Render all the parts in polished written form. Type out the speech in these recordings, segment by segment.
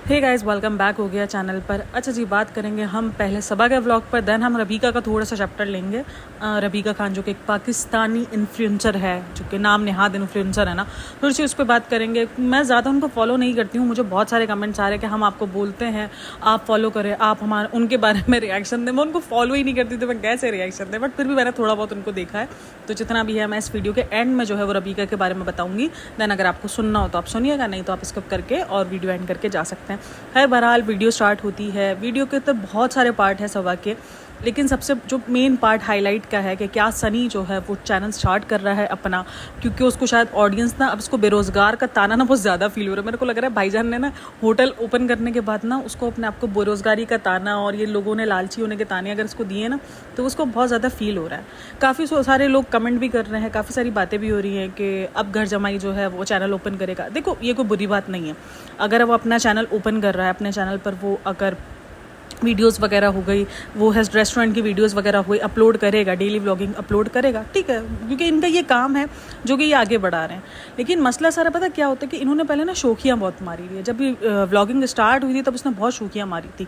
Hey guys, welcome back हो गया channel पर। अच्छा जी, बात करेंगे हम पहले सबा के व्लॉग पर, देन हम रबीका का थोड़ा सा चैप्टर लेंगे। रबीका खान जो कि एक पाकिस्तानी इन्फ्लुएंसर है, जो कि नाम नेहाद इन्फ्लुएंसर है ना, थोड़ी सी उस पर बात करेंगे। मैं ज़्यादा उनको फॉलो नहीं करती हूँ, मुझे बहुत सारे कमेंट्स आ रहे हैं कि हम आपको बोलते हैं आप फॉलो करें, आप हमारे उनके बारे में रिएक्शन दें। मैं उनको फॉलो ही नहीं करती तो मैं कैसे रिएक्शन दें, बट फिर भी मैंने थोड़ा बहुत उनको देखा है। तो जितना भी है मैं इस वीडियो के एंड में जो है वो रबीका के बारे में बताऊँगी। देन अगर आपको सुनना हो तो आप सुनिएगा, नहीं तो आप स्किप करके और वीडियो एंड करके जा सकते हैं। है बहरहाल वीडियो स्टार्ट होती है। वीडियो के तो बहुत सारे पार्ट हैं सबा के, लेकिन सबसे जो मेन पार्ट हाईलाइट का है कि क्या सनी जो है वो चैनल स्टार्ट कर रहा है अपना, क्योंकि उसको शायद ऑडियंस ना अब उसको बेरोज़गार का ताना ना बहुत ज़्यादा फील हो रहा है। मेरे को लग रहा है भाईजान ने ना होटल ओपन करने के बाद ना उसको अपने आप को बेरोज़गारी का ताना और ये लोगों ने लालची होने के ताने अगर उसको दिए ना तो उसको बहुत ज़्यादा फील हो रहा है। काफ़ी सारे लोग कमेंट भी कर रहे हैं, काफ़ी सारी बातें भी हो रही हैं कि अब घर जमाई जो है वो चैनल ओपन करेगा। देखो, ये कोई बुरी बात नहीं है। अगर वो अपना चैनल ओपन कर रहा है, अपने चैनल पर वो अगर वीडियोस वगैरह हो गई, वो है रेस्टोरेंट की वीडियोस वगैरह हुई, अपलोड करेगा, डेली व्लॉगिंग अपलोड करेगा, ठीक है, क्योंकि इनका ये काम है जो कि ये आगे बढ़ा रहे हैं। लेकिन मसला सारा पता क्या होता है कि इन्होंने पहले ना शौकियाँ बहुत मारी हुई है। जब ये व्लॉगिंग स्टार्ट हुई थी तब उसने बहुत शौकियाँ मारी थी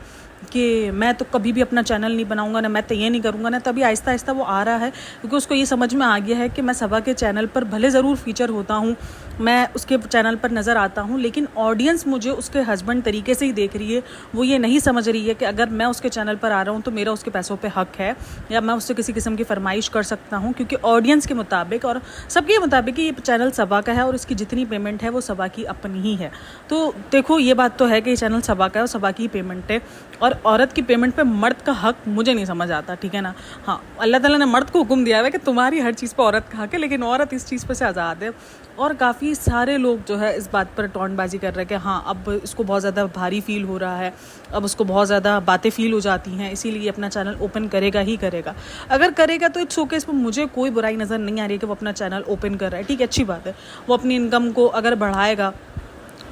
कि मैं तो कभी भी अपना चैनल नहीं बनाऊंगा ना, मैं तो ये नहीं करूँगा ना। तभी आहिस्ता आहिस्ता वो आ रहा है, क्योंकि उसको ये समझ में आ गया है कि मैं सबा के चैनल पर भले ज़रूर फीचर होता हूँ, मैं उसके चैनल पर नज़र आता हूँ, लेकिन ऑडियंस मुझे उसके हस्बैंड तरीके से ही देख रही है। वो ये नहीं समझ रही है कि अगर मैं उसके चैनल पर आ रहा हूँ तो मेरा उसके पैसों पे हक है, या मैं उससे किसी किस्म की फरमाइश कर सकता हूँ, क्योंकि ऑडियंस के मुताबिक और सबके मुताबिक ये चैनल सबा का है और इसकी जितनी पेमेंट है वो सबा की अपनी ही है। तो देखो, ये बात तो है कि ये चैनल सबा का है और सबा की पेमेंट है, और औरत की पेमेंट पे मर्द का हक मुझे नहीं समझ आता, ठीक है ना। हाँ, अल्लाह ताला ने मर्द को हुक्म दिया है कि तुम्हारी हर चीज़ पर औरत का हक है, लेकिन औरत इस चीज़ पर से आज़ाद है। और काफ़ी सारे लोग जो है इस बात पर टोंटबाजी कर रहे हैं कि हाँ, अब इसको बहुत ज़्यादा भारी फील हो रहा है, अब उसको बहुत ज़्यादा बातें फील हो जाती हैं, इसीलिए अपना चैनल ओपन करेगा ही करेगा। अगर करेगा तो इट्स ओके, इस पर मुझे कोई बुराई नज़र नहीं आ रही है कि वो अपना चैनल ओपन कर रहा है, ठीक है, अच्छी बात है। वो अपनी इनकम को अगर बढ़ाएगा,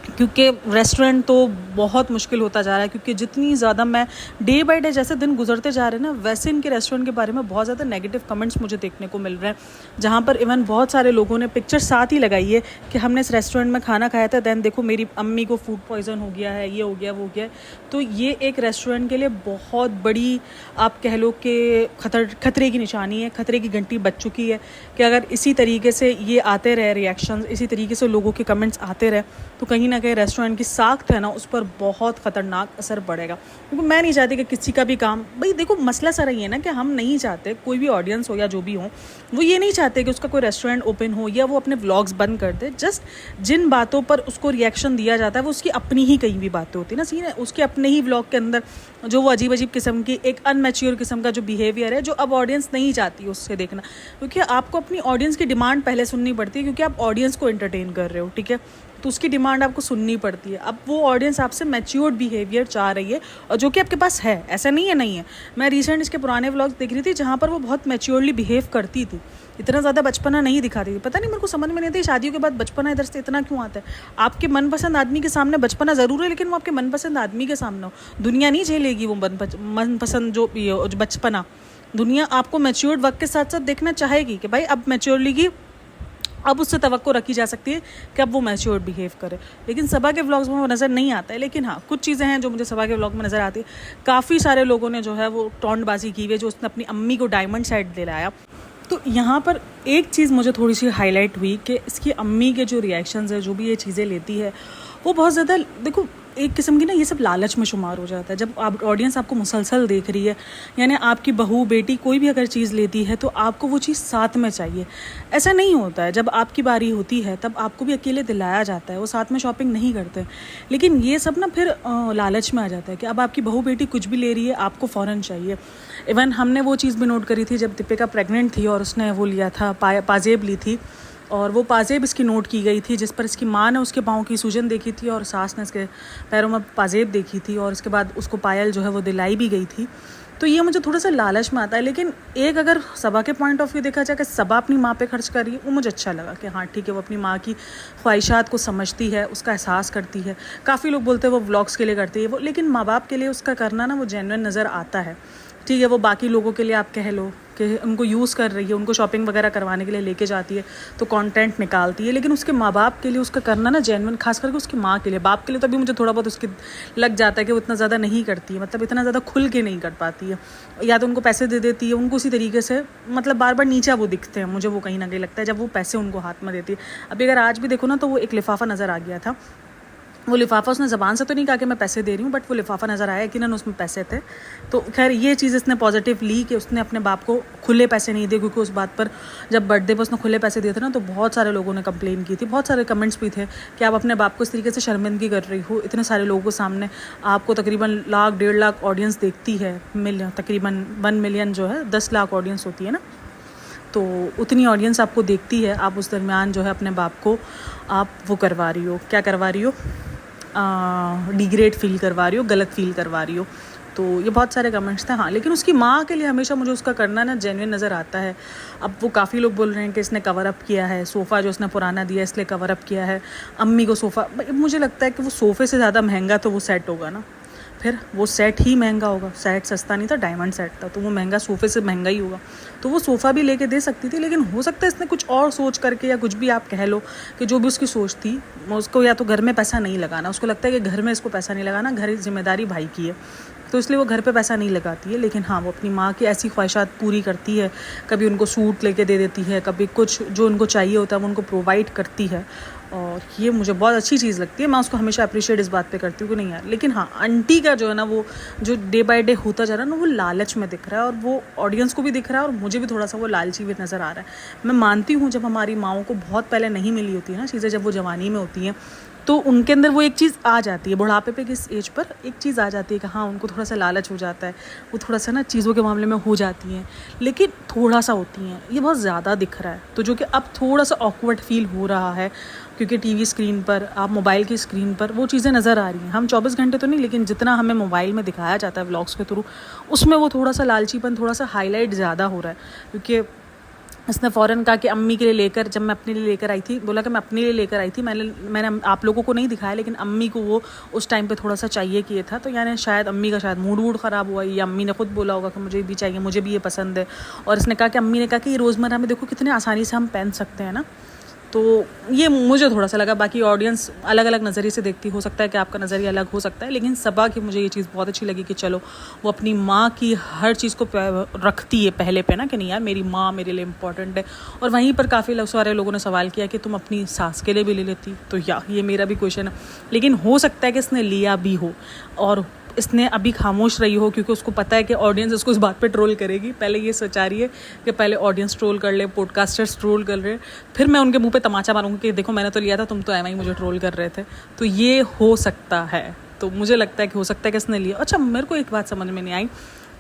क्योंकि रेस्टोरेंट तो बहुत मुश्किल होता जा रहा है, क्योंकि जितनी ज़्यादा मैं डे बाय डे जैसे दिन गुजरते जा रहे हैं ना, वैसे इनके रेस्टोरेंट के बारे में बहुत ज़्यादा नेगेटिव कमेंट्स मुझे देखने को मिल रहे हैं, जहाँ पर इवन बहुत सारे लोगों ने पिक्चर साथ ही लगाई है कि हमने इस रेस्टोरेंट में खाना खाया था, दैन देखो मेरी अम्मी को फूड पॉइजन हो गया है, ये हो गया, वो हो गया। तो ये एक रेस्टोरेंट के लिए बहुत बड़ी, आप कह लो कि खतरे की निशानी है, खतरे की घंटी बज चुकी है कि अगर इसी तरीके से ये आते रहे रिएक्शंस, इसी तरीके से लोगों के कमेंट्स आते रहे, तो कहीं ना कहीं रेस्टोरेंट की साख्त है ना उस पर बहुत ख़तरनाक असर पड़ेगा। क्योंकि मैं नहीं चाहती कि किसी का भी काम, भाई देखो मसला सारा ये है ना कि हम नहीं चाहते, कोई भी ऑडियंस हो या जो भी हो, वो ये नहीं चाहते कि उसका कोई रेस्टोरेंट ओपन हो या वो अपने व्लॉग्स बंद कर दे। जस्ट जिन बातों पर उसको रिएक्शन दिया जाता है वो उसकी अपनी ही कहीं भी बातें होती है ना, सीन है उसके अपने ही व्लॉग के अंदर जो वो अजीब अजीब किस्म की एक अनमेच्योर किस्म का जो बिहेवियर है, जो अब ऑडियंस नहीं चाहती उससे देखना। क्योंकि आपको अपनी ऑडियंस की डिमांड पहले सुननी पड़ती है, क्योंकि आप ऑडियंस को एंटरटेन कर रहे हो, ठीक है, तो उसकी डिमांड आपको सुननी पड़ती है। अब वो ऑडियंस आपसे मैच्योर्ड बिहेवियर चाह रही है, और जो कि आपके पास है, ऐसा नहीं है नहीं है। मैं रिसेंट इसके पुराने व्लॉग्स देख रही थी जहाँ पर वो बहुत मैच्योरली बिहेव करती थी, इतना ज़्यादा बचपना नहीं दिखाती थी। पता नहीं, मेरे को समझ में नहीं थी शादियों के बाद बचपना इधर से इतना क्यों आता है। आपके मनपसंद आदमी के सामने बचपना ज़रूर है, लेकिन वो आपके मनपसंद आदमी के सामने हो, दुनिया नहीं झेलेगी वो मनपसंद जो बचपना। दुनिया आपको मैच्योर्ड वक्त के साथ साथ देखना चाहेगी कि भाई अब मैच्योरली की, अब उससे तवक्को रखी जा सकती है कि अब वो मैच्योर बिहेव करे। लेकिन सबा के व्लॉग्स में वो नज़र नहीं आता है। लेकिन हाँ, कुछ चीज़ें हैं जो मुझे सबा के व्लॉग में नज़र आती है। काफ़ी सारे लोगों ने जो है वो टोंटबाजी की हुई, जो उसने अपनी अम्मी को डायमंड सेट दिलाया। तो यहाँ पर एक चीज़ मुझे थोड़ी सी हाईलाइट हुई कि इसकी अम्मी के जो रिएक्शंस है, जो भी ये चीज़ें लेती है, वो बहुत ज़्यादा, देखो एक किस्म की ना ये सब लालच में शुमार हो जाता है। जब आप ऑडियंस आपको मुसलसल देख रही है, यानी आपकी बहू बेटी कोई भी अगर चीज़ लेती है तो आपको वो चीज़ साथ में चाहिए। ऐसा नहीं होता है, जब आपकी बारी होती है तब आपको भी अकेले दिलाया जाता है, वो साथ में शॉपिंग नहीं करते। लेकिन ये सब ना फिर लालच में आ जाता है कि अब आपकी बहू बेटी कुछ भी ले रही है, आपको फ़ौरन चाहिए। इवन हमने वो चीज़ भी नोट करी थी जब दीपिका प्रेग्नेंट थी और उसने वो लिया था, पाजेब ली थी, और वो पाजेब इसकी नोट की गई थी, जिस पर इसकी माँ ने उसके पाँव की सूजन देखी थी और सास ने इसके पैरों में पाजेब देखी थी, और उसके बाद उसको पायल जो है वो दिलाई भी गई थी। तो ये मुझे थोड़ा सा लालच में आता है। लेकिन एक अगर सबा के पॉइंट ऑफ व्यू देखा जाए कि सबा अपनी माँ पे खर्च कर रही है, वो मुझे अच्छा लगा कि हाँ ठीक है, वो अपनी माँ की ख्वाहिशात को समझती है, उसका एहसास करती है। काफ़ी लोग बोलते हैं वो व्लॉग्स के लिए करती है वो, लेकिन माँ बाप के लिए उसका करना ना वो जेन्युइन नज़र आता है। ठीक है वो बाकी लोगों के लिए आप कह लो कि उनको यूज़ कर रही है, उनको शॉपिंग वगैरह करवाने के लिए लेके जाती है तो कंटेंट निकालती है, लेकिन उसके माँ बाप के लिए उसका करना ना जेन्युइन, खास करके उसकी माँ के लिए। बाप के लिए तो अभी मुझे थोड़ा बहुत उसकी लग जाता है कि वो इतना ज़्यादा नहीं करती है, मतलब इतना ज़्यादा खुल के नहीं कर पाती है, या तो उनको पैसे दे देती है, उनको उसी तरीके से मतलब बार बार नीचा वो दिखते हैं, मुझे वो कहीं ना कहीं लगता है जब वो पैसे उनको हाथ में देती है। अभी अगर आज भी देखो ना तो वो एक लिफाफा नज़र आ गया था, वो लिफाफा उसने ज़बान से तो नहीं कहा कि मैं पैसे दे रही हूँ, बट वो लिफाफा नज़र आया कि ना उसमें पैसे थे। तो खैर ये चीज़ इसने पॉजिटिव ली कि उसने अपने बाप को खुले पैसे नहीं दिए, क्योंकि उस बात पर जब बर्थडे पर उसने खुले पैसे दिए थे ना तो बहुत सारे लोगों ने कंप्लेन की थी, बहुत सारे कमेंट्स भी थे कि आप अपने बाप को इस तरीके से शर्मिंदगी कर रही हो, इतने सारे लोगों के सामने आपको तकरीबन 1 लाख 1.5 लाख ऑडियंस देखती है, तकरीबन 1 मिलियन जो है 10 लाख ऑडियंस होती है ना, तो उतनी ऑडियंस आपको देखती है, आप उस दरमियान जो है अपने बाप को आप वो करवा रही हो, क्या करवा रही हो, डिग्रेड फील करवा रही हो, गलत फील करवा रही हो। तो ये बहुत सारे कमेंट्स थे। हाँ, लेकिन उसकी माँ के लिए हमेशा मुझे उसका करना ना जेन्युइन नज़र आता है। अब वो काफ़ी लोग बोल रहे हैं कि इसने कवर अप किया है, सोफ़ा जो उसने पुराना दिया इसलिए कवर अप किया है, अम्मी को सोफ़ा, मुझे लगता है कि वो सोफ़े से ज़्यादा महंगा तो वो सेट होगा ना, फिर वो सेट ही महंगा होगा, सेट सस्ता नहीं था, डायमंड सेट था, तो वो महंगा सोफ़े से महंगा ही होगा, तो वो सोफ़ा भी लेके दे सकती थी। लेकिन हो सकता है इसने कुछ और सोच करके, या कुछ भी आप कह लो कि जो भी उसकी सोच थी, उसको या तो घर में पैसा नहीं लगाना, उसको लगता है कि घर में इसको पैसा नहीं लगाना, घर जिम्मेदारी भाई की है, तो इसलिए वो घर पे पैसा नहीं लगाती है। लेकिन हाँ, वो अपनी माँ की ऐसी ख्वाहिशात पूरी करती है, कभी उनको सूट लेके दे देती है, कभी कुछ जो उनको चाहिए होता है वो उनको प्रोवाइड करती है, और ये मुझे बहुत अच्छी चीज़ लगती है। मैं उसको हमेशा अप्रिशिएट इस बात पे करती हूँ कि नहीं यार। लेकिन हाँ, आंटी का जो है ना, वो जो डे बाय डे होता जा रहा है ना, वो लालच में दिख रहा है, और वो ऑडियंस को भी दिख रहा है, और मुझे भी थोड़ा सा वो लालची भी नज़र आ रहा है। मैं मानती हूँ जब हमारी माओं को बहुत पहले नहीं मिली होती है ना चीज़ें, जब वो जवानी में होती हैं, तो उनके अंदर वो एक चीज़ आ जाती है, बुढ़ापे पे किस एज पर एक चीज़ आ जाती है कि हाँ, उनको थोड़ा सा लालच हो जाता है, वो थोड़ा सा ना चीज़ों के मामले में हो जाती हैं, लेकिन थोड़ा सा होती हैं, ये बहुत ज़्यादा दिख रहा है। तो जो कि अब थोड़ा सा ऑकवर्ड फील हो रहा है, क्योंकि टीवी स्क्रीन पर, आप मोबाइल की स्क्रीन पर वो चीज़ें नज़र आ रही हैं। हम 24 घंटे तो नहीं, लेकिन जितना हमें मोबाइल में दिखाया जाता है व्लॉग्स के थ्रू, उसमें वो थोड़ा सा लालचीपन, थोड़ा सा हाईलाइट ज़्यादा हो रहा है। क्योंकि इसने फ़ौरन कहा कि अम्मी के लिए लेकर, जब मैं अपने लिए लेकर आई थी, बोला कि मैं अपने लिए लेकर आई थी, मैंने आप लोगों को नहीं दिखाया, लेकिन अम्मी को वो उस टाइम पे थोड़ा सा चाहिए किए था, तो यानी शायद अम्मी का शायद मूड ख़राब हुआ, या अम्मी ने खुद बोला होगा कि मुझे भी चाहिए, मुझे भी ये पसंद है। और इसने कहा कि अम्मी ने कहा कि ये रोज़मर्रा में देखो कितने आसानी से हम पहन सकते हैं ना, तो ये मुझे थोड़ा सा लगा। बाकी ऑडियंस अलग अलग नज़रिए से देखती, हो सकता है कि आपका नज़रिया अलग हो सकता है, लेकिन सबा की मुझे ये चीज़ बहुत अच्छी लगी कि चलो वो अपनी माँ की हर चीज़ को रखती है पहले पे ना, कि नहीं यार मेरी माँ मेरे लिए इम्पॉर्टेंट है। और वहीं पर काफ़ी सारे लोगों ने सवाल किया कि तुम अपनी सास के लिए भी ले लेती, तो ये मेरा भी क्वेश्चन है। लेकिन हो सकता है कि इसने लिया भी हो, और इसने अभी खामोश रही हो, क्योंकि उसको पता है कि ऑडियंस उसको इस बात पे ट्रोल करेगी। पहले ये सोचा रही है कि पहले ऑडियंस ट्रोल कर ले, पॉडकास्टर्स ट्रोल कर रहे, फिर मैं उनके मुंह पे तमाचा मारूंगी कि देखो मैंने तो लिया था, तुम तो एम आई मुझे ट्रोल कर रहे थे। तो ये हो सकता है, तो मुझे लगता है कि हो सकता है कि इसने लिया। अच्छा, मेरे को एक बात समझ में नहीं आई,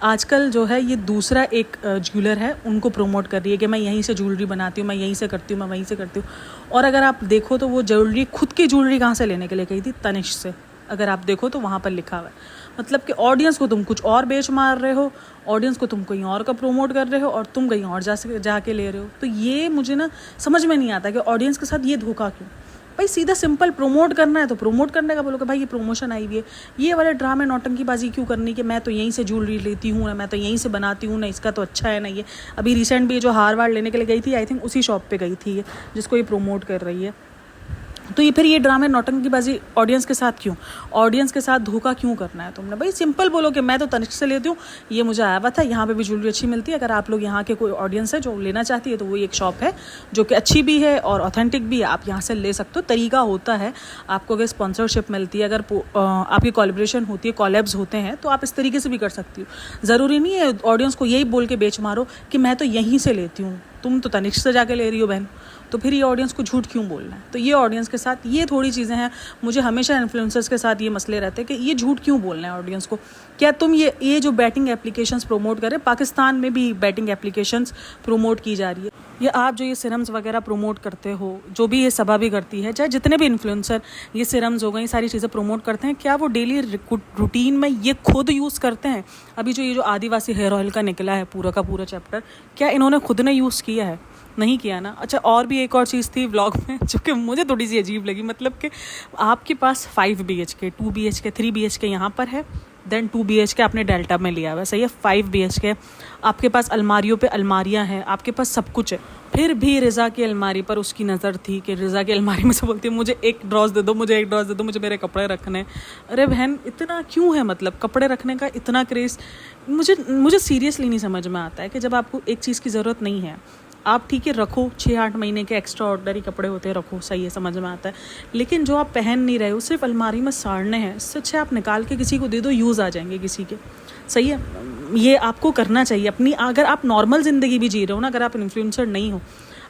आजकल जो है ये दूसरा एक ज्वेलर है, उनको प्रमोट कर रही है कि मैं यहीं से ज्वेलरी बनाती हूँ, मैं यहीं से करती हूँ, मैं वहीं से करती हूँ। और अगर आप देखो तो वो ज्वेलरी, खुद की ज्वेलरी कहाँ से लेने के लिए गई थी? तनिष्क से। अगर आप देखो तो वहाँ पर लिखा हुआ है, मतलब कि ऑडियंस को तुम कुछ और बेच मार रहे हो, ऑडियंस को तुम कहीं और का प्रमोट कर रहे हो, और तुम कहीं और जाके ले रहे हो। तो ये मुझे ना समझ में नहीं आता कि ऑडियंस के साथ ये धोखा क्यों। भाई सीधा सिंपल प्रमोट करना है तो प्रमोट करने का बोलो कि भाई ये प्रमोशन आई हुई है, ये वाले ड्रामे नौटंकीबाजी क्यों करनी कि मैं तो यहीं से ज्वेलरी लेती हूँ ना, मैं तो यहीं से बनाती हूँ ना, इसका तो अच्छा है ना। ये अभी रिसेंट भी जो हार वार लेने के लिए गई थी, आई थिंक उसी शॉप पे गई थी ये, जिसको ये प्रमोट कर रही है। तो ये फिर ये ड्रामे नौटंकीबाजी ऑडियंस के साथ क्यों, ऑडियंस के साथ धोखा क्यों करना है तुमने? भाई सिंपल बोलो कि मैं तो तनिष्क से लेती हूँ, ये मुझे आया हुआ था, यहाँ पे भी ज्वेलरी अच्छी मिलती है, अगर आप लोग यहाँ के कोई ऑडियंस है जो लेना चाहती है तो वो एक शॉप है जो कि अच्छी भी है और ऑथेंटिक भी है, आप यहाँ से ले सकते हो। तरीका होता है, आपको अगर स्पॉन्सरशिप मिलती है, अगर आपकी कोलैबोरेशन होती है, कोलैब्स होते हैं, तो आप इस तरीके से भी कर सकती हो। ज़रूरी नहीं है ऑडियंस को यही बोल के बेच मारो कि मैं तो यहीं से लेती हूँ, तुम तो तनिष्क से जाके ले रही हो बहन, तो फिर ये ऑडियंस को झूठ क्यों बोलना है? तो ये ऑडियंस के साथ ये थोड़ी चीज़ें हैं, मुझे हमेशा इन्फ्लुएंसर्स के साथ ये मसले रहते हैं कि ये झूठ क्यों बोलना है ऑडियंस को। क्या तुम ये जो बैटिंग एप्लीकेशंस प्रमोट करें, पाकिस्तान में भी बैटिंग एप्लीकेशंस प्रमोट की जा रही है, या आप जो ये सिरम्स वगैरह प्रमोट करते हो, जो भी ये सबा भी करती है, चाहे जितने भी इन्फ्लुएंसर ये सिरम्स हो गई, सारी चीज़ें प्रमोट करते हैं, क्या वो डेली रूटीन में ये खुद यूज़ करते हैं? अभी जो ये जो आदिवासी हेयर ऑयल का निकला है पूरा का पूरा चैप्टर, क्या इन्होंने खुद ने यूज़ किया है? नहीं किया ना। अच्छा, और भी एक और चीज़ थी व्लॉग में जो कि मुझे थोड़ी सी अजीब लगी, मतलब कि आपके पास 5 BHK 2 BHK 3 BHK यहाँ पर है, देन 2 BHK आपने डेल्टा में लिया हुआ है, सही है। 5 BHK आपके पास अलमारियों पे अलमारियां हैं, आपके पास सब कुछ है। फिर भी रिज़ा की अलमारी पर उसकी नज़र थी कि रिज़ा की अलमारी में से बोलती है मुझे एक ड्रॉज दे दो, मुझे एक ड्रॉज दे दो, मुझे मेरे कपड़े रखने। अरे बहन इतना क्यों है, मतलब कपड़े रखने का इतना क्रेज़। मुझे सीरियसली नहीं समझ में आता है कि जब आपको एक चीज़ की ज़रूरत नहीं है, आप ठीक है रखो, 6-8 महीने के एक्स्ट्रा ऑर्डनरी कपड़े होते हैं, रखो, सही है, समझ में आता है। लेकिन जो आप पहन नहीं रहे हो सिर्फ अलमारी में साड़ने हैं, इससे अच्छा आप निकाल के किसी को दे दो, यूज़ आ जाएंगे किसी के, सही है। ये आपको करना चाहिए अपनी, अगर आप नॉर्मल ज़िंदगी भी जी रहे हो ना, अगर आप इन्फ्लुएंसर नहीं हो,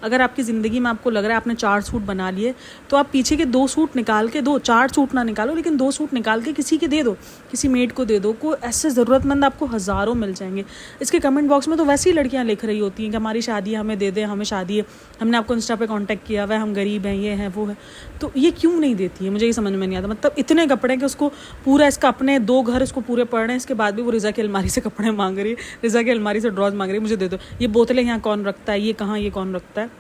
अगर आपकी ज़िंदगी में आपको लग रहा है आपने 4 सूट बना लिए, तो आप पीछे के 2 सूट निकाल के दो, 4 सूट ना निकालो लेकिन 2 सूट निकाल के किसी के दे दो, किसी मेड को दे दो। को ऐसे ज़रूरतमंद आपको हज़ारों मिल जाएंगे। इसके कमेंट बॉक्स में तो वैसी लड़कियां लिख रही होती हैं कि हमारी शादी है, हमें दे दें, हमें शादी है, हमने आपको इंस्टा पे कांटेक्ट किया हुआ है, हम गरीब हैं, ये है वो है। तो ये क्यों नहीं देती है, मुझे ये समझ में नहीं आता। मतलब इतने कपड़े कि उसको पूरा, इसका अपने 2 घर इसको पूरे पड़ रहे हैं, इसके बाद भी वो रिज़ा की अलमारी से कपड़े मांग रही है, रिज़ा की अलमारी से ड्रॉज मांग रही है, मुझे दे दो। ये बोतलें यहाँ कौन रखता है, ये कहाँ, ये कौन रखता है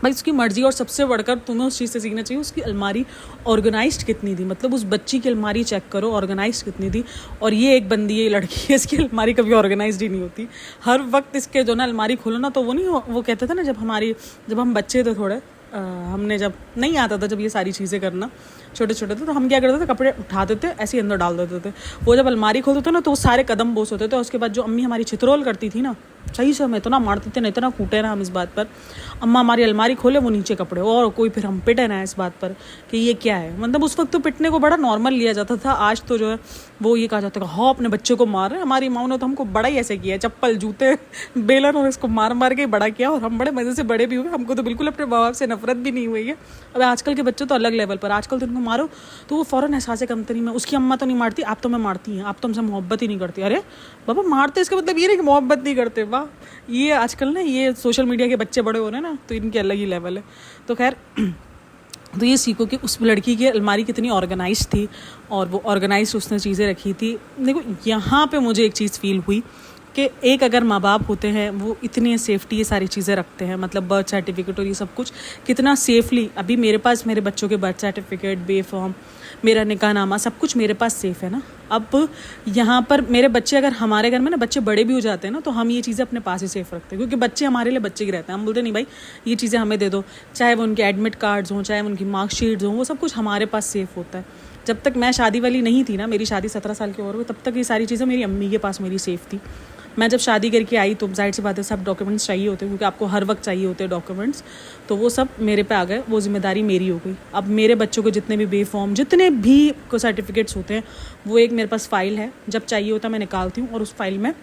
भाई, उसकी मर्जी। और सबसे बढ़कर तुम्हें उस चीज़ से सीखना चाहिए उसकी अलमारी ऑर्गेनाइज्ड कितनी थी। मतलब उस बच्ची की अलमारी चेक करो, ऑर्गेनाइज्ड कितनी थी। और ये एक बंदी है, ये लड़की है, इसकी अलमारी कभी ऑर्गेनाइज्ड ही नहीं होती। हर वक्त इसके जो ना अलमारी खोलो ना, तो वो कहते थे ना, जब हम बच्चे थे थोड़े, हमने जब नहीं आता था, जब ये सारी चीज़ें करना, छोटे छोटे थे, तो हम क्या करते थे, कपड़े उठाते थे, ऐसे ही अंदर डाल देते थे। वो जब अलमारी खोलते थे ना, तो वो सारे कदम बोस होते थे। और उसके बाद जो अम्मी हमारी छितरोल करती थी ना, सही से हमें इतना मारते थे ना, इतना कूटे ना हम इस बात पर, अम्मा हमारी अलमारी खोले वो नीचे कपड़े, और कोई फिर हम पिटे ना इस बात पर कि ये क्या है। मतलब उस वक्त तो पिटने को बड़ा नॉर्मल लिया जाता था, आज तो जो है वो ये कहा जाता है हाँ अपने बच्चे को मार रहे हैं। हमारी माँ ने तो हमको बड़ा ही ऐसे किया है, चप्पल जूते बेलन और इसको मार मार के बड़ा किया, और हम बड़े मज़े से बड़े भी हुए। हमको तो बिल्कुल अपने माँ बाप से नफरत भी नहीं हुई है। अब आजकल के बच्चे तो अलग लेवल पर, आजकल तो उनको मारो तो वो फ़ौरन एहसास कमतरी में, उसकी अम्मा तो नहीं मारती, आप तो मैं मारती हैं, आप तो हमसे मोहब्बत ही नहीं करती। अरे बाबा मारते इसका मतलब ये नहीं कि मोहब्बत नहीं करते। वाह, ये आजकल ना ये सोशल मीडिया के बच्चे बड़े हो रहे हैं ना, तो इनके अलग ही लेवल है। तो खैर तो ये सीखो कि उस लड़की की अलमारी कितनी ऑर्गेनाइज थी, और वो ऑर्गेनाइज उसने चीज़ें रखी थी। देखो यहाँ पे मुझे एक चीज़ फील हुई कि एक अगर माँ बाप होते हैं वो इतनी सेफ्टी ये सारी चीज़ें रखते हैं, मतलब बर्थ सर्टिफिकेट और ये सब कुछ कितना सेफली। अभी मेरे पास मेरे बच्चों के बर्थ सर्टिफिकेट, बेफॉर्म, मेरा निकाहनामा, सब कुछ मेरे पास सेफ़ है ना। अब यहाँ पर मेरे बच्चे, अगर हमारे घर में ना बच्चे बड़े भी हो जाते हैं ना, तो हम ये चीज़ें अपने पास ही सेफ़ रखते हैं, क्योंकि बच्चे हमारे लिए बच्चे ही रहते हैं। हम बोलते नहीं भाई ये चीज़ें हमें दे दो, चाहे वो उनके एडमिट कार्ड्स हों, चाहे उनकी मार्कशीट्स हों, वो सब कुछ हमारे पास सेफ़ होता है। जब तक मैं शादी वाली नहीं थी ना, मेरी शादी 17 साल की उम्र हुई, तब तक ये सारी चीज़ें मेरी अम्मी के पास मेरी सेफ़ थी। मैं जब शादी करके आई तो जाहिर सी बात है सब डॉक्यूमेंट्स चाहिए होते हैं, क्योंकि आपको हर वक्त चाहिए होते हैं डॉक्यूमेंट्स, तो वो सब मेरे पे आ गए, वो जिम्मेदारी मेरी हो गई। अब मेरे बच्चों को जितने भी बेफॉर्म, जितने भी को सर्टिफिकेट्स होते हैं, वो एक मेरे पास फ़ाइल है, जब चाहिए होता मैं निकालती हूँ और उस फाइल में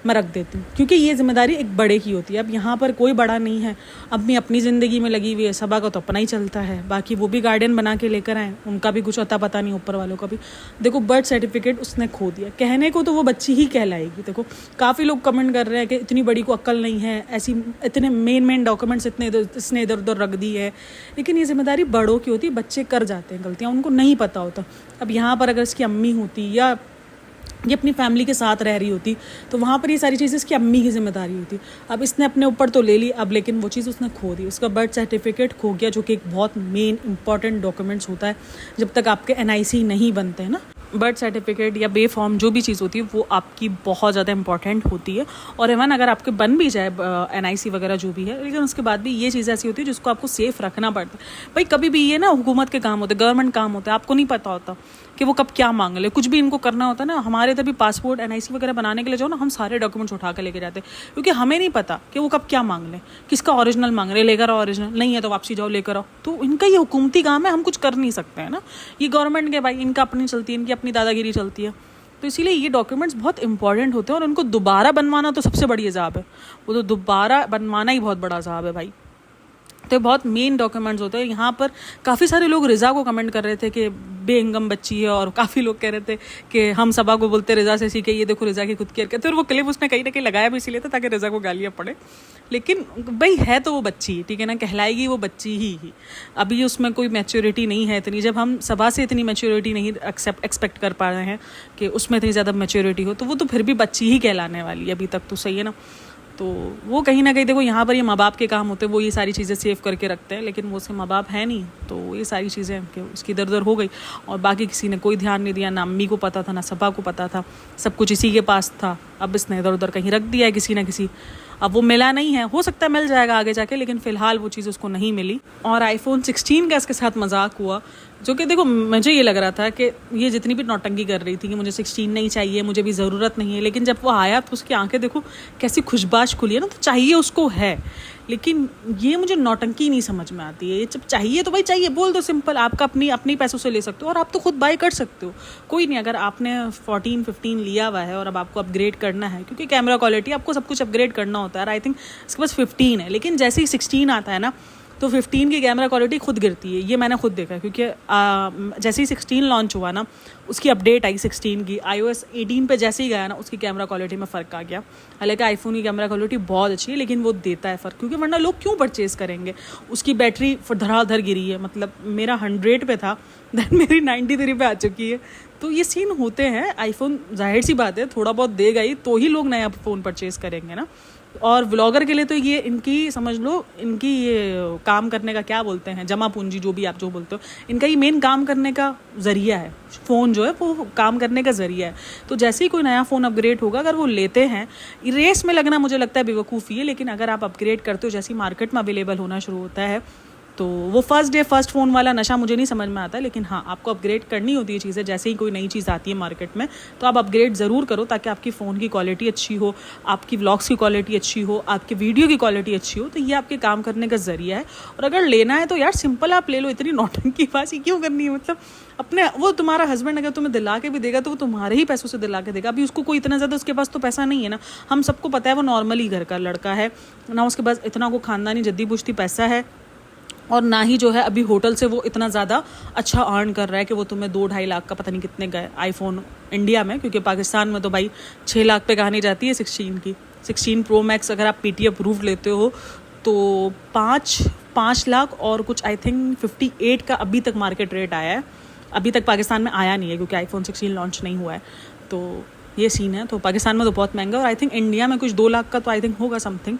मैं रख देती हूँ, क्योंकि ये जिम्मेदारी एक बड़े की होती है। अब यहाँ पर कोई बड़ा नहीं है, अब मैं अपनी ज़िंदगी में लगी हुई है, सबा का तो अपना ही चलता है, बाकी वो भी गार्डियन बना के लेकर आए, उनका भी कुछ अता पता नहीं ऊपर वालों का भी। देखो बर्थ सर्टिफिकेट उसने खो दिया, कहने को तो वो बच्ची ही कहलाएगी। देखो काफ़ी लोग कमेंट कर रहे हैं कि इतनी बड़ी को अक्ल नहीं है, ऐसी इतने मेन डॉक्यूमेंट्स इसने इधर उधर रख दी है, लेकिन ये जिम्मेदारी बड़ों की होती है। बच्चे कर जाते हैं गलतियाँ, उनको नहीं पता होता। अब यहाँ पर अगर इसकी अम्मी होती या ये अपनी फैमिली के साथ रह रही होती, तो वहाँ पर ये सारी चीज़ें इसकी अम्मी की जिम्मेदारी होती। अब इसने अपने ऊपर तो ले ली, अब लेकिन वो चीज़ उसने खो दी, उसका बर्थ सर्टिफिकेट खो गया, जो कि एक बहुत मेन इंपॉर्टेंट डॉक्यूमेंट्स होता है जब तक आपके NIC नहीं बनते हैं ना। बर्थ सर्टिफिकेट या बेफॉर्म जो भी चीज़ होती है वो आपकी बहुत ज़्यादा इंपॉर्टेंट होती है। और इवन अगर आपके बन भी जाए NIC वगैरह जो भी है, लेकिन उसके बाद भी ये चीज़ ऐसी होती है जिसको आपको सेफ रखना पड़ता है। भाई कभी भी ये ना हुकूमत के काम होते, गवर्नमेंट काम होते हैं, आपको नहीं पता होता कि वो कब क्या मांग ले। कुछ भी इनको करना होता है ना, हमारे इधर भी पासपोर्ट NIC वगैरह बनाने के लिए जाओ ना, हम सारे डॉक्यूमेंट्स उठा के लेके जाते हैं, क्योंकि हमें नहीं पता कि वो कब क्या मांग लें, किसका ओरिजिनल मांग रहे, लेकर आओ ओरिजिनल, नहीं है तो वापसी जाओ लेकर आओ। तो इनका ये हुकूमती काम है, हम कुछ कर नहीं सकते हैं ना। ये गवर्नमेंट के भाई इनका अपनी चलती है, इनकी अपनी दादागिरी चलती है। तो इसीलिए ये डॉक्यूमेंट्स बहुत इंपॉर्टेंट होते हैं, और उनको दोबारा बनवाना तो सबसे बड़ी अजाब है। वो तो दोबारा बनवाना ही बहुत बड़ा अजाब है भाई। तो बहुत मेन डॉक्यूमेंट्स होते हैं। यहाँ पर काफ़ी सारे लोग रिज़ा को कमेंट कर रहे थे कि बेइंगम बच्ची है, और काफ़ी लोग कह रहे थे कि हम सबा को बोलते रिज़ा से सीखे, ये देखो रिज़ा की खुद केयर करते। और वो क्लिप उसने कहीं ना कहीं लगाया भी इसीलिए था ताकि रिज़ा को गालियाँ पड़े। लेकिन भाई है तो वो बच्ची, ठीक है ना, कहलाएगी वो बच्ची ही। अभी उसमें कोई मैच्योरिटी नहीं है इतनी, जब हम सबा से इतनी मैच्योरिटी नहीं एक्सपेक्ट कर पा रहे हैं कि उसमें इतनी ज़्यादा मैच्योरिटी हो, तो वो तो फिर भी बच्ची ही कहलाने वाली है अभी तक, तो सही है ना। तो वो कहीं ना कहीं देखो यहाँ पर ये माँ बाप के काम होते हैं, वो ये सारी चीज़ें सेव करके रखते हैं, लेकिन वो उसके माँ बाप है नहीं, तो ये सारी चीज़ें कि उसकी इधर उधर हो गई और बाकी किसी ने कोई ध्यान नहीं दिया, ना अम्मी को पता था ना सबा को पता था, सब कुछ इसी के पास था। अब इसने इधर उधर कहीं रख दिया है किसी ना किसी, अब वो मिला नहीं है, हो सकता है मिल जाएगा आगे जाके, लेकिन फ़िलहाल वो चीज़ उसको नहीं मिली। और आईफोन 16 का इसके साथ मजाक हुआ, जो कि देखो मुझे ये लग रहा था कि ये जितनी भी नौटंकी कर रही थी कि मुझे 16 नहीं चाहिए, मुझे भी ज़रूरत नहीं है, लेकिन जब वो आया तो उसकी आंखें देखो कैसी खुशबाश खुली है ना, तो चाहिए उसको है। लेकिन ये मुझे नौटंकी नहीं समझ में आती है। ये जब चाहिए तो भाई चाहिए, बोल दो सिंपल, आपका अपनी पैसों से ले सकते हो और आप तो खुद बाय कर सकते हो, कोई नहीं। अगर आपने 14-15 लिया हुआ है और अब आपको अपग्रेड करना है, क्योंकि कैमरा क्वालिटी आपको सब कुछ अपग्रेड करना होता है, आई थिंक इसके पास 15 है, लेकिन जैसे ही 16 आता है ना तो 15 की कैमरा क्वालिटी खुद गिरती है, ये मैंने खुद देखा। क्योंकि जैसे ही 16 लॉन्च हुआ ना, उसकी अपडेट आई 16 की, iOS 18 पे जैसे ही गया ना, उसकी कैमरा क्वालिटी में फ़र्क आ गया। हालांकि आईफोन की कैमरा क्वालिटी बहुत अच्छी है, लेकिन वो देता है फ़र्क, क्योंकि वरना लोग क्यों परचेज़ करेंगे। उसकी बैटरी धड़ाधड़ गिरी है, मतलब मेरा 100 पे था, दैन मेरी 93 पे आ चुकी है। तो ये सीन होते हैं। आईफोन जाहिर सी बात है थोड़ा बहुत देगा ही तो ही लोग नया फ़ोन परचेज़ करेंगे ना। और व्लॉगर के लिए तो ये इनकी समझ लो, इनकी ये काम करने का क्या बोलते हैं, जमा पूंजी, जो भी आप जो बोलते हो, इनका ये मेन काम करने का ज़रिया है। फ़ोन जो है वो काम करने का ज़रिया है। तो जैसे ही कोई नया फ़ोन अपग्रेड होगा, अगर वो लेते हैं, रेस में लगना मुझे लगता है बेवकूफ़ी है, लेकिन अगर आप अपग्रेड करते हो, जैसे ही मार्केट में अवेलेबल होना शुरू होता है, तो वो फर्स्ट डे फर्स्ट फ़ोन वाला नशा मुझे नहीं समझ में आता। लेकिन हाँ, आपको अपग्रेड करनी होती है चीज़ें, जैसे ही कोई नई चीज़ आती है मार्केट में, तो आप अपग्रेड ज़रूर करो, ताकि आपकी फ़ोन की क्वालिटी अच्छी हो, आपकी व्लॉग्स की क्वालिटी अच्छी हो, आपकी वीडियो की क्वालिटी अच्छी हो। तो ये आपके काम करने का ज़रिया है। और अगर लेना है तो यार सिंपल आप ले लो, इतनी नौटंकी बाजी क्यों करनी है। मतलब अपने, वो तुम्हारा हस्बैंड अगर तुम्हें दिला के भी देगा तो वो तुम्हारे ही पैसों से दिला के देगा। अभी उसको कोई इतना ज़्यादा, उसके पास तो पैसा नहीं है ना, हम सबको पता है वो नॉर्मली घर का लड़का है ना, उसके पास इतना को खानदानी जद्दी बुश्ती पैसा है, और ना ही जो है अभी होटल से वो इतना ज़्यादा अच्छा अर्न कर रहा है कि वो तुम्हें 2-2.5 लाख का पता नहीं कितने गए आईफोन इंडिया में। क्योंकि पाकिस्तान में तो भाई 6 लाख पे कहानी जाती है 16 की। 16 प्रो मैक्स अगर आप PT अप्रूव लेते हो तो 5 लाख और कुछ, आई थिंक 58 का अभी तक मार्केट रेट आया है। अभी तक पाकिस्तान में आया नहीं है, क्योंकि आईफोन 16 लॉन्च नहीं हुआ है। तो ये सीन है। तो पाकिस्तान में तो बहुत महंगा, और आई थिंक इंडिया में कुछ 2 लाख का तो आई थिंक होगा समथिंग।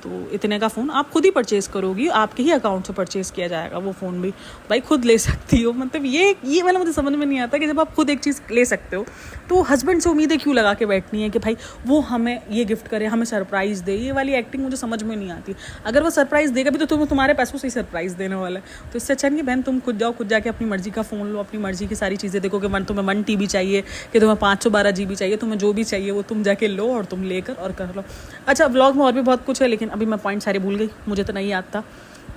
तो इतने का फ़ोन आप खुद ही परचेज़ करोगी, आपके ही अकाउंट से परचेज़ किया जाएगा वो फ़ोन भी, भाई खुद ले सकती हो। मतलब ये वाला मुझे समझ में नहीं आता कि जब आप खुद एक चीज़ ले सकते हो तो हस्बैंड से उम्मीदें क्यों लगा के बैठनी है कि भाई वो हमें ये गिफ्ट करे, हमें सरप्राइज़ दे। ये वाली एक्टिंग मुझे समझ में नहीं आती। अगर वो सरप्राइज़ देगा भी तो तुम्हारे पैसों से ही सरप्राइज़ देने वाला है। तो इससे अच्छा नहीं, बहन तुम खुद जाओ, खुद जाके अपनी मर्जी का फ़ोन लो, अपनी मर्जी की सारी चीज़ें देखो कि तुम्हें 1 TB चाहिए, कि तुम्हें 512 GB चाहिए, तुम्हें जो भी चाहिए वो तुम जाके लो और तुम लेकर और कर लो। अच्छा, व्लॉग में और भी बहुत कुछ है, लेकिन अभी मैं पॉइंट सारे भूल गई, मुझे तो नहीं याद था।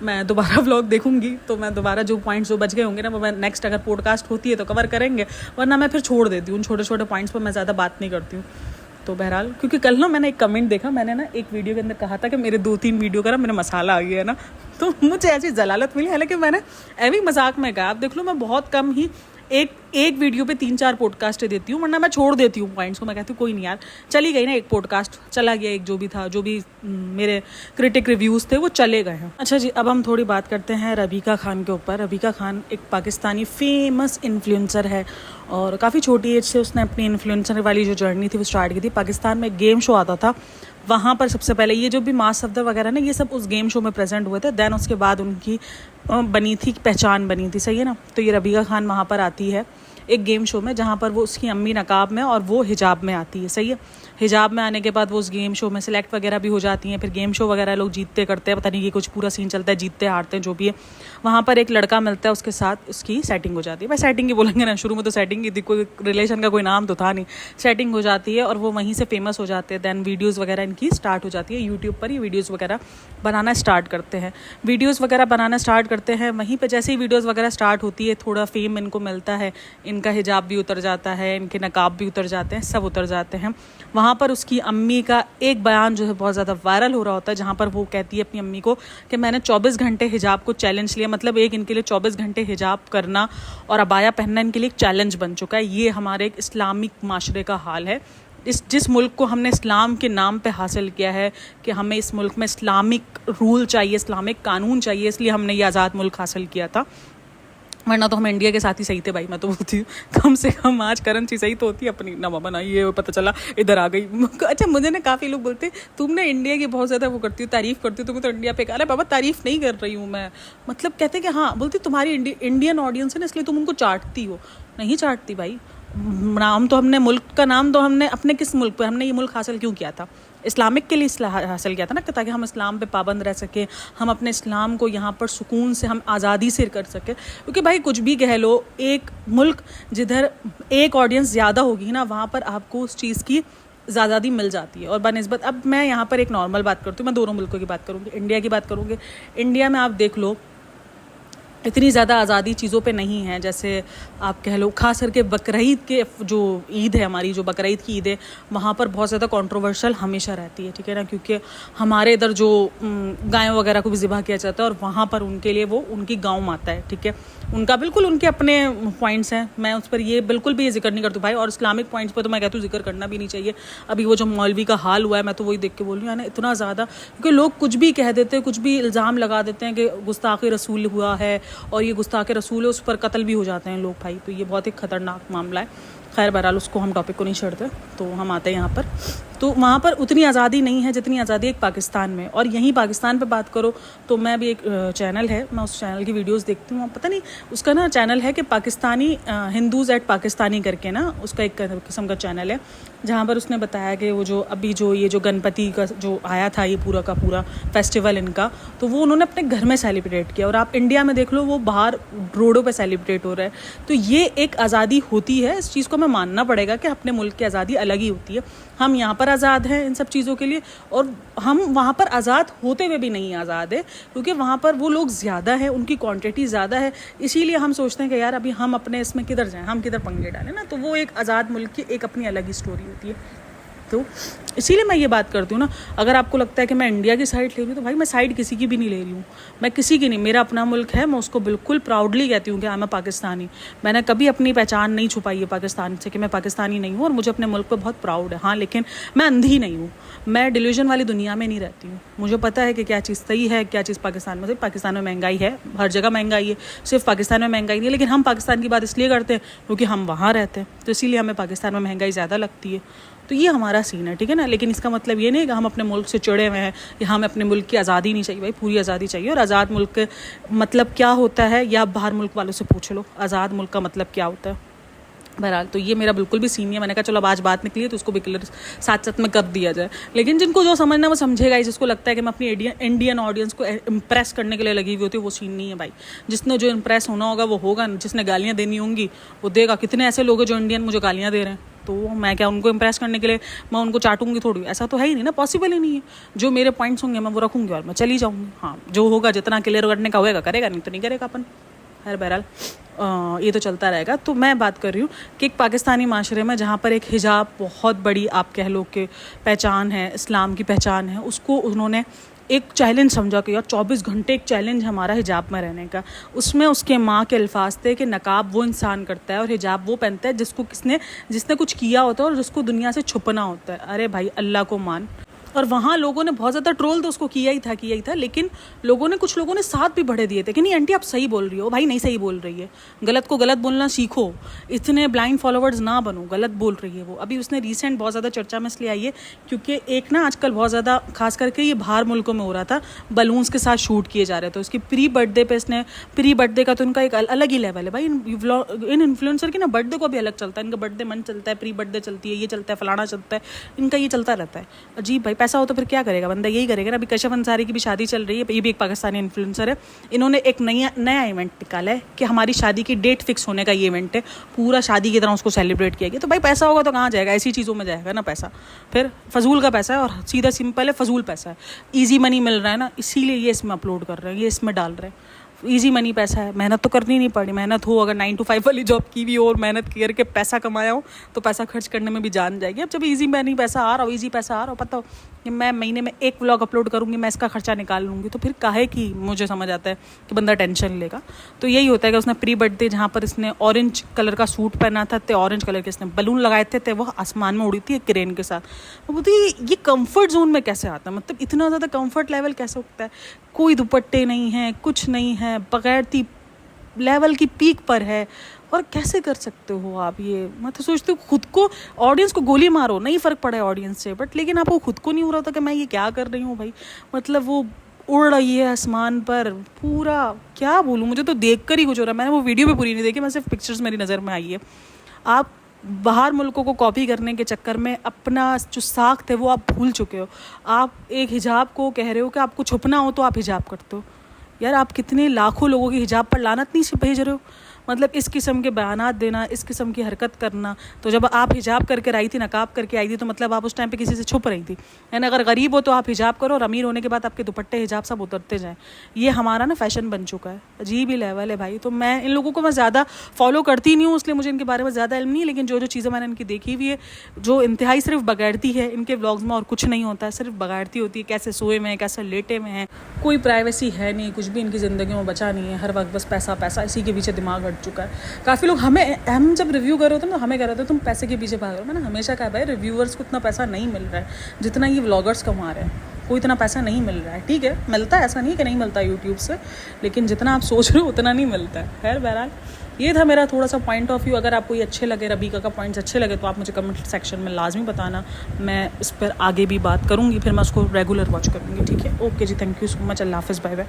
मैं दोबारा व्लॉग देखूंगी तो मैं दोबारा जो पॉइंट्स जो बच गए होंगे ना, वो मैं नेक्स्ट अगर पॉडकास्ट होती है तो कवर करेंगे, वरना मैं फिर छोड़ देती हूँ। उन छोटे छोटे पॉइंट्स पर मैं ज़्यादा बात नहीं करती हूँ। तो बहरहाल, क्योंकि कल ना मैंने एक कमेंट देखा, मैंने ना एक वीडियो के अंदर कहा था कि मेरे 2-3 वीडियो का ना मेरा मसाला आ गया है ना, तो मुझे ऐसी जलालत मिली। हालांकि मैंने ऐवी मजाक में कहा, आप देख लो मैं बहुत कम ही एक वीडियो पे 3-4 पॉडकास्ट देती हूँ, वरना मैं छोड़ देती हूँ पॉइंट्स को। मैं कहती हूँ कोई नहीं यार, चली गई ना एक पॉडकास्ट, चला गया एक, जो भी था, जो भी मेरे क्रिटिक रिव्यूज़ थे वो चले गए हैं। अच्छा जी, अब हम थोड़ी बात करते हैं रबीका खान के ऊपर। रबीका खान एक पाकिस्तानी फेमस इन्फ्लुएंसर है, और काफ़ी छोटी एज से उसने अपनी इन्फ्लुएंसर वाली जो जर्नी थी वो स्टार्ट की थी। पाकिस्तान में गेम शो आता था, वहाँ पर सबसे पहले ये जो भी मास सफदर वगैरह ना, ये सब उस गेम शो में प्रेजेंट हुए थे। दैन उसके बाद उनकी बनी थी, पहचान बनी थी, सही है ना। तो ये रबीका खान वहाँ पर आती है एक गेम शो में, जहाँ पर वो उसकी अम्मी नकाब में और वो हिजाब में आती है, सही है। हिजाब में आने के बाद वो उस गेम शो में सिलेक्ट वगैरह भी हो जाती हैं। फिर गेम शो वगैरह लोग जीतते करते हैं, पता नहीं कि कुछ पूरा सीन चलता है, जीतते हारते हैं जो भी है। वहाँ पर एक लड़का मिलता है, उसके साथ उसकी सेटिंग हो जाती है। भाई सेटिंग ही बोलेंगे ना, शुरू में तो सेटिंग ही थी, कोई रिलेशन का कोई नाम तो था नहीं। सेटिंग हो जाती है और वो वहीं से फेमस हो जाते हैं। दैन वीडियोज़ वगैरह इनकी स्टार्ट हो जाती है, यूट्यूब पर ही वीडियोज़ वगैरह बनाना स्टार्ट करते हैं। वीडियोज़ वगैरह बनाना स्टार्ट करते हैं, वहीं पर जैसे ही वीडियोज़ वगैरह स्टार्ट होती है, थोड़ा फेम इनको मिलता है, इनका हिजाब भी उतर जाता है, इनके नकाब भी उतर जाते हैं, सब उतर जाते हैं। वहाँ पर उसकी अम्मी का एक बयान जो है बहुत ज़्यादा वायरल हो रहा होता है, जहाँ पर वो कहती है अपनी अम्मी को कि मैंने 24 घंटे हिजाब को चैलेंज लिया। मतलब एक इनके लिए 24 घंटे हिजाब करना और अबाया पहनना इनके लिए एक चैलेंज बन चुका है। ये हमारे एक इस्लामिक माशरे का हाल है। जिस मुल्क को हमने इस्लाम के नाम पे हासिल किया है कि हमें इस मुल्क में इस्लामिक रूल चाहिए, इस्लामिक कानून चाहिए, इसलिए हमने ये आज़ाद मुल्क हासिल किया था। वरना तो हम इंडिया के साथ ही सही थे भाई, मैं तो बोलती हूँ कम से कम आज करेंसी सही तो होती अपनी ना बाबा ना, ये पता चला इधर आ गई। अच्छा मुझे ना काफ़ी लोग बोलते तुमने इंडिया की बहुत ज़्यादा वो करती हो, तारीफ़ करती हो, तुम्हें तो इंडिया पे। अरे बाबा तारीफ़ नहीं कर रही हूँ मैं, मतलब कहते कि हाँ, बोलती तुम्हारी इंडियन ऑडियंस है ना इसलिए तुम उनको चाटती हो। नहीं चाटती भाई, नाम तो हमने, मुल्क का नाम तो हमने अपने किस मुल्क पे, हमने ये मुल्क हासिल क्यों किया था? इस्लामिक के लिए हासिल किया था ना, ताकि हम इस्लाम पे पाबंद रह सकें, हम अपने इस्लाम को यहाँ पर सुकून से हम आज़ादी से कर सकें। क्योंकि भाई कुछ भी कह लो, एक मुल्क जिधर एक ऑडियंस ज़्यादा होगी ना, वहाँ पर आपको उस चीज़ की आज़ादी मिल जाती है। और बनस्बत, अब मैं यहाँ पर एक नॉर्मल बात करती हूँ, मैं दोनों मुल्कों की बात करूँगी, इंडिया की बात करूँगी। इंडिया में आप देख लो इतनी ज़्यादा आज़ादी चीज़ों पे नहीं है, जैसे आप कह लो खास करके बकरीद के जो ईद है हमारी, जो बकरीद की ईद है, वहाँ पर बहुत ज़्यादा कंट्रोवर्शियल हमेशा रहती है, ठीक है ना, क्योंकि हमारे इधर जो गाय वगैरह को भी ज़िबा किया जाता है और वहाँ पर उनके लिए वो उनकी गाँव माता है, ठीक है, उनका बिल्कुल उनके अपने पॉइंट्स हैं, मैं उस पर ये बिल्कुल भी ये जिक्र नहीं करती भाई। और इस्लामिक पॉइंट्स पर तो मैं कहती हूँ जिक्र करना भी नहीं चाहिए। अभी वो जो मौलवी का हाल हुआ है, मैं तो वही देख के बोल रही हूँ ना, इतना ज़्यादा, क्योंकि लोग कुछ भी कह देते हैं, कुछ भी इल्ज़ाम लगा देते हैं कि गुस्ताख़ी रसूल हुआ है और ये गुस्ताख़ी रसूल है, उस पर कत्ल भी हो जाते हैं लोग भाई। तो ये बहुत ही ख़तरनाक मामला है। खैर बहरहाल उसको हम टॉपिक को नहीं छेड़ते, तो हम आते हैं यहाँ पर। तो वहाँ पर उतनी आज़ादी नहीं है जितनी आज़ादी एक पाकिस्तान में। और यहीं पाकिस्तान पे बात करो तो मैं भी, एक चैनल है, मैं उस चैनल की वीडियोस देखती हूँ, पता नहीं उसका ना चैनल है कि पाकिस्तानी हिंदूज़ एट पाकिस्तानी करके ना, उसका एक किस्म का चैनल है, जहाँ पर उसने बताया कि वो जो अभी जो ये जो गणपति का जो आया था, ये पूरा का पूरा फेस्टिवल इनका, तो वो उन्होंने अपने घर में सेलिब्रेट किया। और आप इंडिया में देख लो, वो बाहर रोडों पर सेलिब्रेट हो रहा है। तो ये एक आज़ादी होती है, इस चीज़ को हमें मानना पड़ेगा कि अपने मुल्क की आज़ादी अलग ही होती है। हम यहाँ पर आज़ाद हैं इन सब चीज़ों के लिए, और हम वहाँ पर आज़ाद होते हुए भी नहीं आज़ाद है, क्योंकि वहाँ पर वो लोग ज़्यादा है, उनकी क्वांटिटी ज़्यादा है। इसीलिए हम सोचते हैं कि यार अभी हम अपने इसमें किधर जाएं, हम किधर पंगे डालें ना। तो वो एक आज़ाद मुल्क की एक अपनी अलग ही स्टोरी होती है। तो इसीलिए मैं ये बात करती हूँ ना, अगर आपको लगता है कि मैं इंडिया की साइड ले रही हूँ, तो भाई मैं साइड किसी की भी नहीं ले रही हूँ, मैं किसी की नहीं, मेरा अपना मुल्क है, मैं उसको बिल्कुल प्राउडली कहती हूँ कि मैं पाकिस्तानी। मैंने कभी अपनी पहचान नहीं छुपाई है पाकिस्तान से कि मैं पाकिस्तानी नहीं हूँ, और मुझे अपने मुल्क पर बहुत प्राउड है। हाँ, लेकिन मैं अंधी नहीं हूँ, मैं डिल्यूजन वाली दुनिया में नहीं रहती हूँ। मुझे पता है कि क्या चीज़ सही है, क्या चीज़ पाकिस्तान में। सिर्फ पाकिस्तान में महंगाई है, हर जगह महंगाई है, सिर्फ पाकिस्तान में महंगाई नहीं है। लेकिन हम पाकिस्तान की बात इसलिए करते हैं क्योंकि हम वहाँ रहते हैं, तो इसीलिए हमें पाकिस्तान में महंगाई ज़्यादा लगती है। तो ये हमारा सीन है, ठीक है ना। लेकिन इसका मतलब ये नहीं कि हम अपने मुल्क से चिड़े हुए हैं या हमें अपने मुल्क की आज़ादी नहीं चाहिए। भाई पूरी आज़ादी चाहिए। और आज़ाद मुल्क मतलब क्या होता है, या बाहर मुल्क वालों से पूछ लो आज़ाद मुल्क का मतलब क्या होता है। बहरहाल तो ये मेरा बिल्कुल भी सीन नहीं है। मैंने कहा चलो अब आज बात निकली है तो उसको भी क्लियर साथ साथ में कर दिया जाए। लेकिन जिनको जो समझना वो समझेगा ही, जिसको लगता है कि मैं अपनी इंडियन ऑडियंस को इम्प्रेस करने के लिए लगी हुई होती है, वो सीन नहीं है भाई। जिसने जो इम्प्रेस होना होगा वो होगा, जिसने गालियाँ देनी होंगी वो देगा। कितने ऐसे लोग हैं जो इंडियन मुझे गालियाँ दे रहे हैं, तो मैं क्या उनको इम्प्रेस करने के लिए मैं उनको चाटूंगी थोड़ी? ऐसा तो है ही नहीं ना, पॉसिबल ही नहीं है। जो मेरे पॉइंट्स होंगे मैं वो रखूँगी और मैं चली जाऊँगी। हाँ, जो होगा जितना क्लियर करने का होगा करेगा, नहीं तो नहीं करेगा अपन। खैर बहरहाल ये तो चलता रहेगा। तो मैं बात कर रही हूँ कि एक पाकिस्तानी माशरे में जहाँ पर एक हिजाब बहुत बड़ी आप कह लो कि पहचान है, इस्लाम की पहचान है, उसको उन्होंने एक चैलेंज समझा कि यार 24 घंटे एक चैलेंज हमारा हिजाब में रहने का। उसमें उसके माँ के अल्फाज थे कि नकाब वो इंसान करता है और हिजाब वो पहनता है जिसको जिसने कुछ किया होता है और जिसको दुनिया से छुपना होता है। अरे भाई अल्लाह को मान। और वहाँ लोगों ने बहुत ज़्यादा ट्रोल तो उसको किया ही था, लेकिन कुछ लोगों ने साथ भी बढ़े दिए थे कि नहीं आंटी आप सही बोल रही हो। भाई नहीं सही बोल रही है, गलत को गलत बोलना सीखो, इतने ब्लाइंड फॉलोवर्स ना बनो, गलत बोल रही है वो। अभी उसने रिसेंट बहुत ज़्यादा चर्चा में इसलिए आई है क्योंकि एक ना आजकल बहुत ज़्यादा खास करके ये बाहर मुल्कों में हो रहा था, बलून्स के साथ शूट किए जा रहे थे। उसकी प्री बर्थडे पे इसने, प्री बर्थडे का तो इनका एक अलग ही लेवल है भाई। इन इन्फ्लुएंसर की ना बर्थडे को भी अलग चलता है, इनका बर्थडे मन चलता है, प्री बर्थडे चलती है, ये चलता है, फलाना चलता है, इनका ये चलता रहता है। अजीब भाई, पैसा हो तो फिर क्या करेगा बंदा, यही करेगा ना। अभी कशिफ अंसारी की भी शादी चल रही है, ये भी एक पाकिस्तानी इन्फ्लुएंसर है। इन्होंने एक नया इवेंट निकाला है कि हमारी शादी की डेट फिक्स होने का ये इवेंट है, पूरा शादी की तरह उसको सेलिब्रेट किया गया। तो भाई पैसा होगा तो कहाँ जाएगा, ऐसी चीज़ों में जाएगा ना पैसा। फिर फजूल का पैसा है, और सीधा सिंपल है, फजूल पैसा है, ईजी मनी मिल रहा है ना, इसीलिए ये इसमें अपलोड कर रहे हैं, ये इसमें डाल रहे हैं। ईजी मनी पैसा है, मेहनत तो करनी नहीं पड़ी। मेहनत हो, अगर 9 to 5 वाली जॉब की भी हो और मेहनत करके पैसा कमाया हो तो पैसा खर्च करने में भी जान जाएगी। अब जब ईजी मनी पैसा आ रहा हो, ईजी पैसा आ रहा हो, पता हो कि मैं महीने में एक व्लॉग अपलोड करूँगी, मैं इसका खर्चा निकाल लूँगी, तो फिर काहे की मुझे समझ आता है कि बंदा टेंशन लेगा। तो यही होता है कि उसने प्री बर्थडे जहाँ पर इसने ऑरेंज कलर का सूट पहना था, तो ऑरेंज कलर के इसने बलून लगाए थे, वो आसमान में उड़ी थी एक क्रेन के साथ। तो बोलती ये कंफर्ट जोन में कैसे आता है, मतलब इतना ज़्यादा कंफर्ट लेवल कैसे उठता है। कोई दुपट्टे नहीं है, कुछ नहीं है, बगैर लेवल की पीक पर है, और कैसे कर सकते हो आप ये? मैं तो सोचती हूँ खुद को, ऑडियंस को गोली मारो, नहीं फ़र्क पड़ा है ऑडियंस से, बट लेकिन आपको खुद को नहीं हो रहा था कि मैं ये क्या कर रही हूँ भाई। मतलब वो उड़ रही है आसमान पर पूरा, क्या बोलूँ, मुझे तो देख कर ही कुछ हो रहा है। मैंने वो वीडियो भी पूरी नहीं देखी, मैं सिर्फ पिक्चर्स मेरी नज़र में आई है। आप बाहर मुल्कों को कॉपी करने के चक्कर में अपना जो साख थे वो आप भूल चुके हो। आप एक हिजाब को कह रहे हो कि आपको छुपना हो तो आप हिजाब करते हो। यार आप कितने लाखों लोगों की हिजाब पर लानत नहीं भेज रहे हो? मतलब इस किस्म के बयानात देना, इस किस्म की हरकत करना। तो जब आप हिजाब करके आई थी, नकाब करके आई थी, तो मतलब आप उस टाइम पे किसी से छुप रही थी। यानी अगर गरीब हो तो आप हिजाब करो, और अमीर होने के बाद आपके दुपट्टे हिजाब सब उतरते जाएं। ये हमारा ना फैशन बन चुका है, अजीब ही लेवल है भाई। तो मैं इन लोगों को मैं ज़्यादा फॉलो करती नहीं हूँ, इसलिए मुझे इनके बारे में ज़्यादा इल्म नहीं है, लेकिन जो जो चीज़ें मैंने इनकी देखी हुई है, जो इंतहाई सिर्फ बगैरती है इनके व्लॉग्स में, और कुछ नहीं होता है, सिर्फ बगैरती होती है। कैसे सोए में हैं, कैसे लेटे में हैं, कोई प्राइवेसी है नहीं, कुछ भी इनकी ज़िंदगी में बचा नहीं है। हर वक्त बस पैसा पैसा, इसी के पीछे दिमाग हट चुका है। काफ़ी लोग हम जब रिव्यू कर रहे होते हैं तो हमें कह रहे थे तुम पैसे के पीछे भाग रहे हो। मैंने हमेशा कहा भाई रिव्यूअर्स को इतना पैसा नहीं मिल रहा है जितना ये व्लॉगर्स कमा रहे हैं। कोई इतना पैसा नहीं मिल रहा है, ठीक है मिलता है, ऐसा नहीं कि नहीं मिलता यूट्यूब से, लेकिन जितना आप सोच रहे हो उतना नहीं मिलता है। खैर बहरहाल ये था मेरा थोड़ा सा पॉइंट ऑफ व्यू। अगर आपको ये अच्छे लगे, रबीका का पॉइंट्स अच्छे लगे, तो आप मुझे कमेंट सेक्शन में लाजमी बताना। मैं इस पर आगे भी बात करूँगी, फिर मैं उसको रेगुलर वॉच करूँगी, ठीक है। ओके जी, थैंक यू सो मच, अल्लाह हाफ़िज़, बाय बाय।